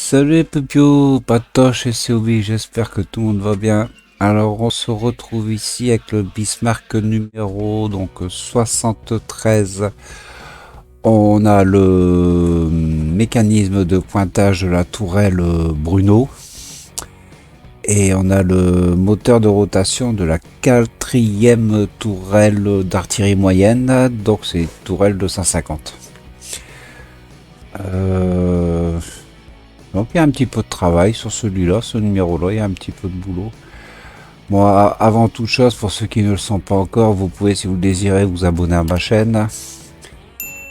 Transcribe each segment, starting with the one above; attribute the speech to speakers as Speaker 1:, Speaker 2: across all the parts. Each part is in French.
Speaker 1: Salut les Pupio, Patoche et COB, j'espère que tout le monde va bien. Alors on se retrouve ici avec le Bismarck numéro 73. On a le mécanisme de pointage de la tourelle Bruno. Et on a le moteur de rotation de la quatrième tourelle d'artillerie moyenne. Donc c'est tourelle 250. Donc il y a un petit peu de travail sur celui-là, ce numéro-là, il y a un petit peu de boulot. Moi, avant toute chose, pour ceux qui ne le sont pas encore, vous pouvez, si vous le désirez, vous abonner à ma chaîne.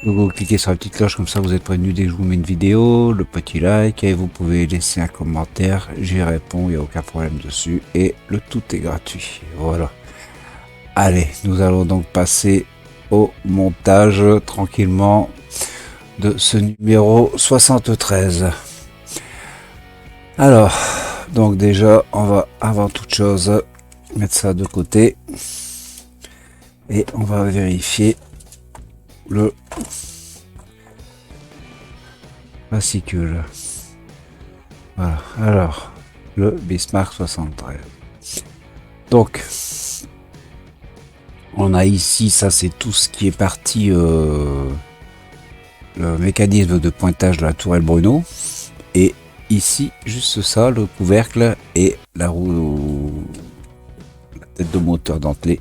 Speaker 1: Vous cliquez sur la petite cloche, comme ça vous êtes prévenu dès que je vous mets une vidéo, le petit like, et vous pouvez laisser un commentaire, j'y réponds, il n'y a aucun problème dessus, et le tout est gratuit. Voilà. Allez, nous allons donc passer au montage tranquillement de ce numéro 73. Alors, donc déjà, on va avant toute chose mettre ça de côté et on va vérifier le fascicule. Voilà, alors, le Bismarck 73. Donc, on a ici, ça c'est tout ce qui est parti, le mécanisme de pointage de la tourelle Bruno, et ici, juste ça, le couvercle et la roue, la tête de moteur dentelée,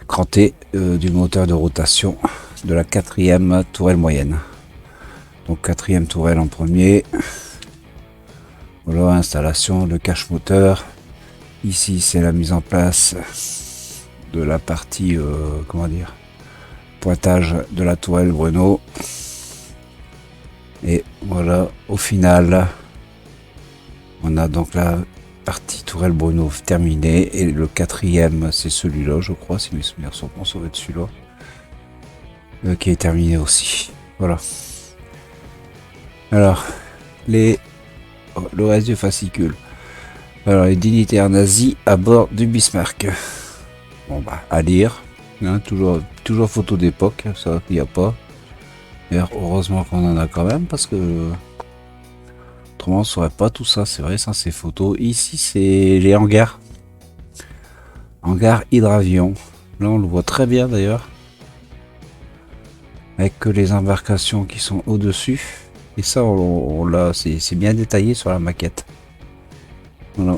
Speaker 1: crantée du moteur de rotation de la quatrième tourelle moyenne. Donc quatrième tourelle en premier. Voilà, installation, le cache moteur. Ici, c'est la mise en place de la partie, comment dire, pointage de la tourelle Bruno. Et voilà, au final, on a donc la partie tourelle Bruno terminée, et le quatrième c'est celui-là, je crois, si mes souvenirs sont bons, ça va être celui-là qui est terminé aussi. Voilà. Alors le reste du fascicule. Alors les dignitaires nazis à bord du Bismarck. Bon bah à lire, hein, toujours photo d'époque, ça il n'y a pas. D'ailleurs heureusement qu'on en a quand même, parce que autrement on saurait pas tout ça. C'est vrai, ça c'est photo. Ici c'est les hangars. Hangar hydravion. Là on le voit très bien d'ailleurs. Avec que les embarcations qui sont au-dessus. Et ça on l'a, c'est bien détaillé sur la maquette. Voilà.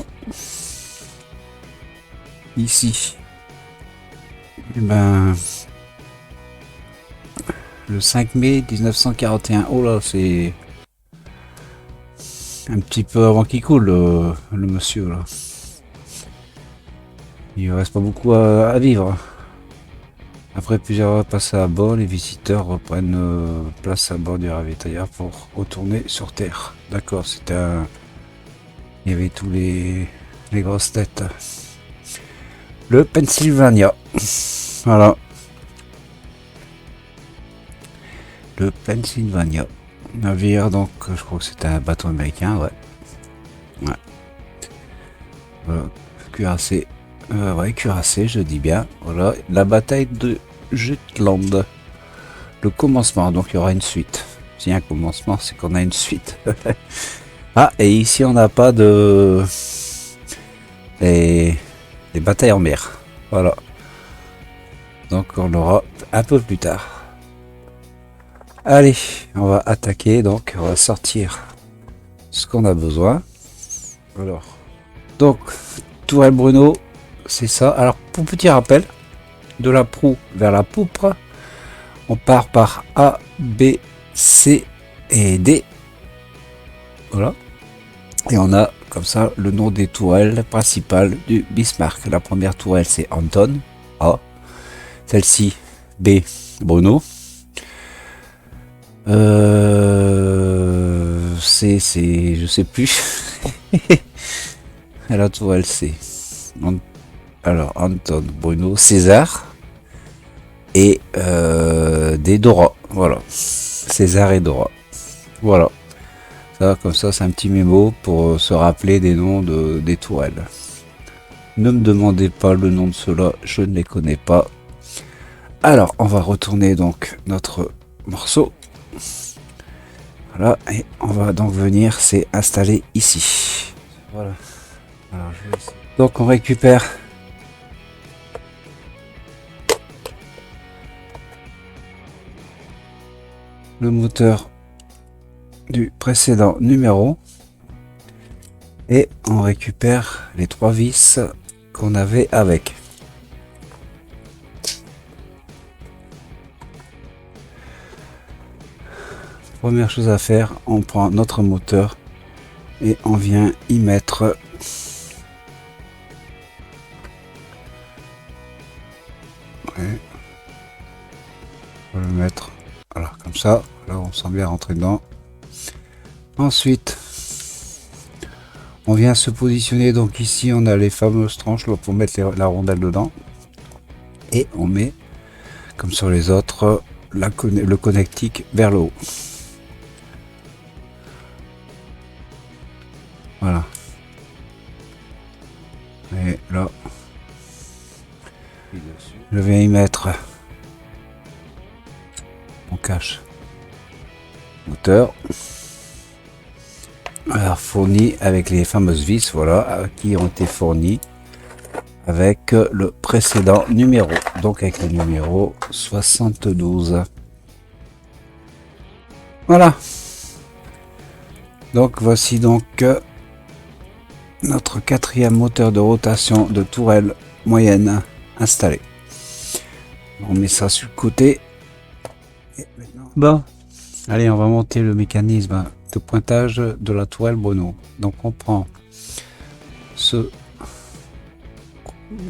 Speaker 1: Ici. Et ben, le 5 mai 1941. Oh là, c'est un petit peu avant qu'il coule, le monsieur là. Il ne reste pas beaucoup à vivre. Après plusieurs heures passées à bord, les visiteurs reprennent place à bord du ravitailleur pour retourner sur Terre. D'accord, c'était un... Il y avait tous les grosses têtes. Le Pennsylvania. Voilà. Le Pennsylvania. Navire, donc je crois que c'était un bateau américain, ouais. Ouais. Voilà. Cuirassé. Ouais, cuirassé, je dis bien. Voilà. La bataille de Jutland. Le commencement, donc il y aura une suite. Si y a un commencement, c'est qu'on a une suite. Ah, et ici on n'a pas de... les batailles en mer. Voilà. Donc on aura un peu plus tard. Allez, on va attaquer, donc on va sortir ce qu'on a besoin. Alors, donc, tourelle Bruno, c'est ça. Alors, pour petit rappel, de la proue vers la poupe, on part par A, B, C et D. Voilà. Et on a comme ça le nom des tourelles principales du Bismarck. La première tourelle c'est Anton, A. Celle-ci, B, Bruno. C, c'est, je sais plus. Et la tourelle C. Alors Anton, Bruno, César et des Dora. Voilà. César et Dora. Voilà. Ça, comme ça, c'est un petit mémo pour se rappeler des noms des tourelles. Ne me demandez pas le nom de ceux-là, je ne les connais pas. Alors, on va retourner donc notre morceau. Voilà, et on va donc venir c'est installer ici. Voilà. Alors, donc on récupère le moteur du précédent numéro et on récupère les 3 vis qu'on avait avec. Première chose à faire, on prend notre moteur et on vient y mettre on va le mettre voilà comme ça. Là on sent bien rentrer dedans. Ensuite on vient se positionner, donc ici on a les fameuses tranches là, pour mettre la rondelle dedans et on met comme sur les autres le connectique vers le haut. Voilà. Et là, je vais y mettre mon cache moteur. Alors fourni avec les fameuses vis, voilà, qui ont été fournies avec le précédent numéro, donc avec le numéro 72. Voilà. Donc voici donc notre 4e moteur de rotation de tourelle moyenne installé. On met ça sur le côté. Et maintenant... Bon, allez, on va monter le mécanisme de pointage de la tourelle Bono. Donc on prend ce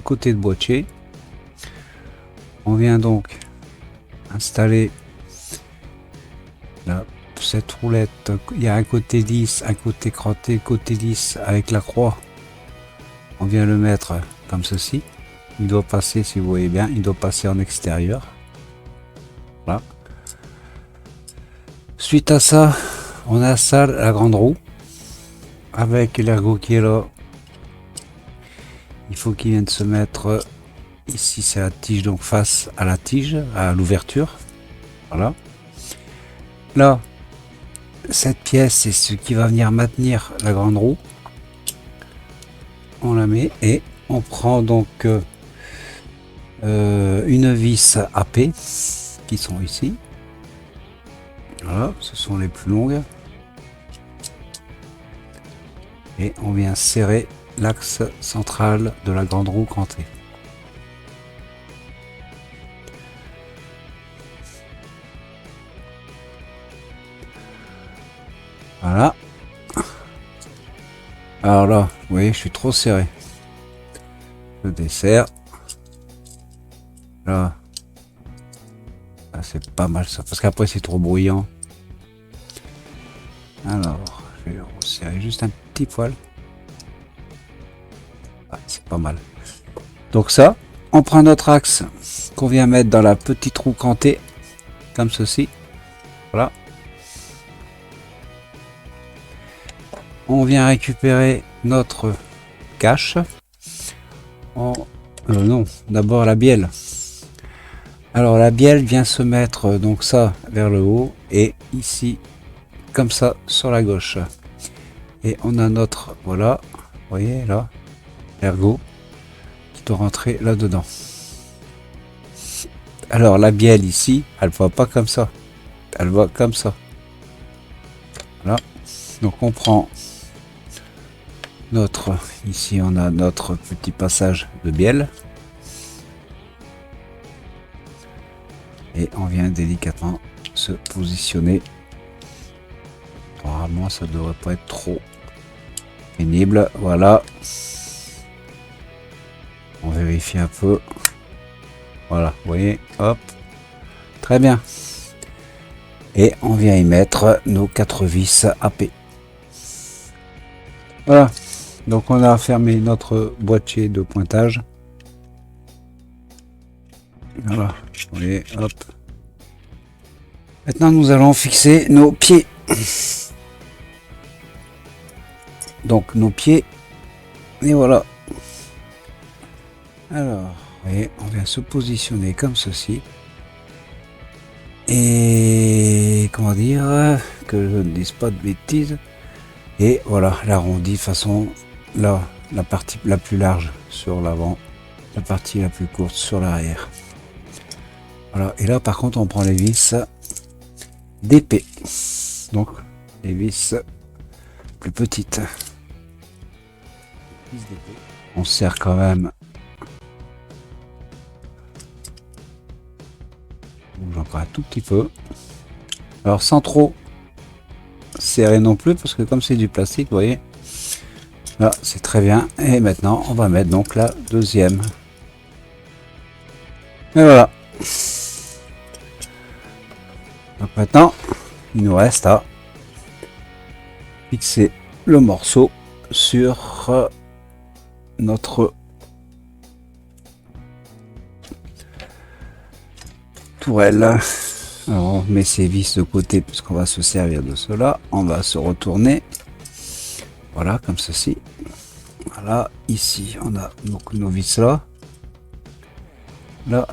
Speaker 1: côté de boîtier. On vient donc installer cette roulette. Il y a un côté lisse, un côté crotté, côté lisse avec la croix. On vient le mettre comme ceci. Il doit passer, si vous voyez bien, il doit passer en extérieur. Voilà. Suite à ça, on installe la grande roue avec l'ergot qui est là. Il faut qu'il vienne se mettre ici, c'est la tige, donc face à la tige, à l'ouverture. Voilà. Là, cette pièce, c'est ce qui va venir maintenir la grande roue. On la met et on prend donc une vis AP qui sont ici. Voilà, ce sont les plus longues. Et on vient serrer l'axe central de la grande roue crantée. Voilà. Alors là, vous voyez, je suis trop serré. Je desserre. Là. Ah, c'est pas mal ça, parce qu'après c'est trop bruyant. Alors, je vais le resserrer juste un petit poil. Ah, c'est pas mal. Donc ça, on prend notre axe qu'on vient mettre dans la petite roue cantée, comme ceci. Voilà. On vient récupérer notre cache. Non, d'abord la bielle. Alors la bielle vient se mettre donc ça vers le haut et ici comme ça sur la gauche. Et on a notre, voilà, vous voyez là, ergot qui doit rentrer là-dedans. Alors la bielle ici, elle va pas comme ça, elle va comme ça. Voilà, donc on prend notre, ici on a notre petit passage de bielle. Et on vient délicatement se positionner. Normalement ça devrait pas être trop pénible. Voilà. On vérifie un peu. Voilà, vous voyez, hop. Très bien. Et on vient y mettre nos 4 vis AP. Voilà. Donc on a fermé notre boîtier de pointage. Voilà, vous voyez, hop. Maintenant nous allons fixer nos pieds. Donc nos pieds. Et voilà. Alors, vous voyez, on vient se positionner comme ceci. Et comment dire, que je ne dise pas de bêtises. Et voilà, l'arrondi façon là, la partie la plus large sur l'avant, la partie la plus courte sur l'arrière. Voilà, et là par contre on prend les vis d'épée, donc les vis plus petites. On serre quand même. Encore un tout petit peu. Alors sans trop serrer non plus, parce que comme c'est du plastique, vous voyez, là c'est très bien. Et maintenant on va mettre donc la deuxième. Et voilà. Donc maintenant il nous reste à fixer le morceau sur notre tourelle. Alors on met ces vis de côté puisqu'on va se servir de cela. On va se retourner, voilà, comme ceci. Voilà, ici on a donc nos vis là, là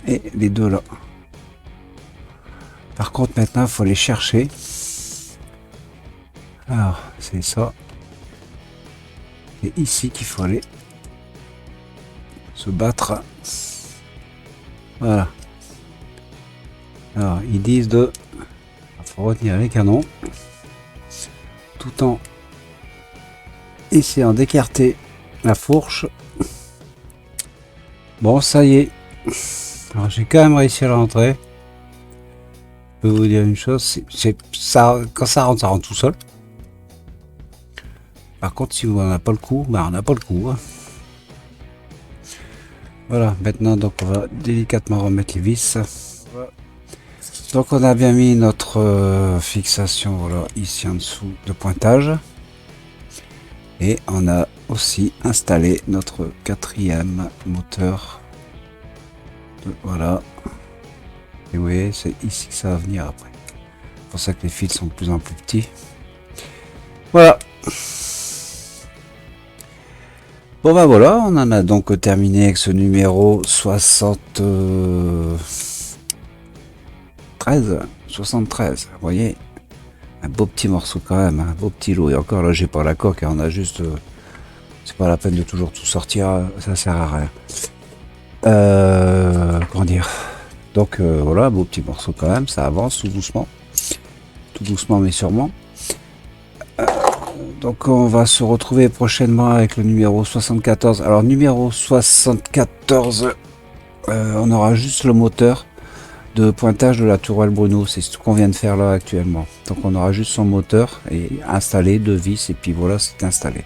Speaker 1: et les deux là. Par contre maintenant il faut les chercher. Alors c'est ça, c'est ici qu'il faut aller se battre. Voilà. Alors ils disent de, il faut retenir les canons tout en essayant d'écarter la fourche. Bon, ça y est. Alors j'ai quand même réussi à rentrer. Je peux vous dire une chose, c'est ça, quand ça rentre tout seul. Par contre, si on n'a pas le coup, bah on n'a pas le coup. Hein. Voilà, maintenant donc on va délicatement remettre les vis. Voilà. Donc on a bien mis notre fixation, voilà, ici en dessous de pointage. Et on a aussi installé notre quatrième moteur. Voilà. Et vous voyez, c'est ici que ça va venir après. C'est pour ça que les fils sont de plus en plus petits. Voilà. Bon bah voilà, on en a donc terminé avec ce numéro 73. Vous voyez, un beau petit morceau quand même, un beau petit lot. Et encore là, j'ai pas la coque, hein, on a juste... c'est pas la peine de toujours tout sortir, ça sert à rien. Comment dire, donc voilà, beau petit morceau quand même, ça avance tout doucement mais sûrement. Donc on va se retrouver prochainement avec le numéro 74. Alors numéro 74, on aura juste le moteur de pointage de la tourelle Bruno, c'est ce qu'on vient de faire là actuellement. Donc on aura juste son moteur et installé, deux vis, et puis voilà, c'est installé.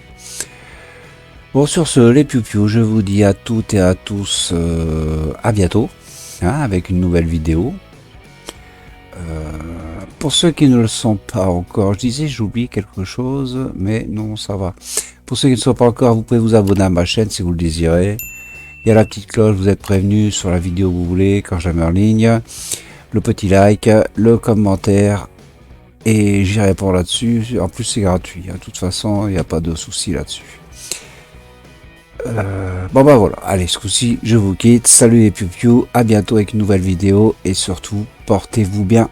Speaker 1: Bon, sur ce, les piou-piou, je vous dis à toutes et à tous à bientôt, hein, avec une nouvelle vidéo. Pour ceux qui ne le sont pas encore, je disais j'oublie quelque chose, mais non, ça va. Pour ceux qui ne sont pas encore, vous pouvez vous abonner à ma chaîne si vous le désirez. Il y a la petite cloche, vous êtes prévenu sur la vidéo que vous voulez quand je la mets en ligne. Le petit like, le commentaire, et j'y réponds là-dessus. En plus, c'est gratuit. De toute façon, il n'y a pas de souci là-dessus. Bon bah voilà, allez, ce coup-ci, je vous quitte. Salut les piou-piou, à bientôt avec une nouvelle vidéo, et surtout, portez-vous bien.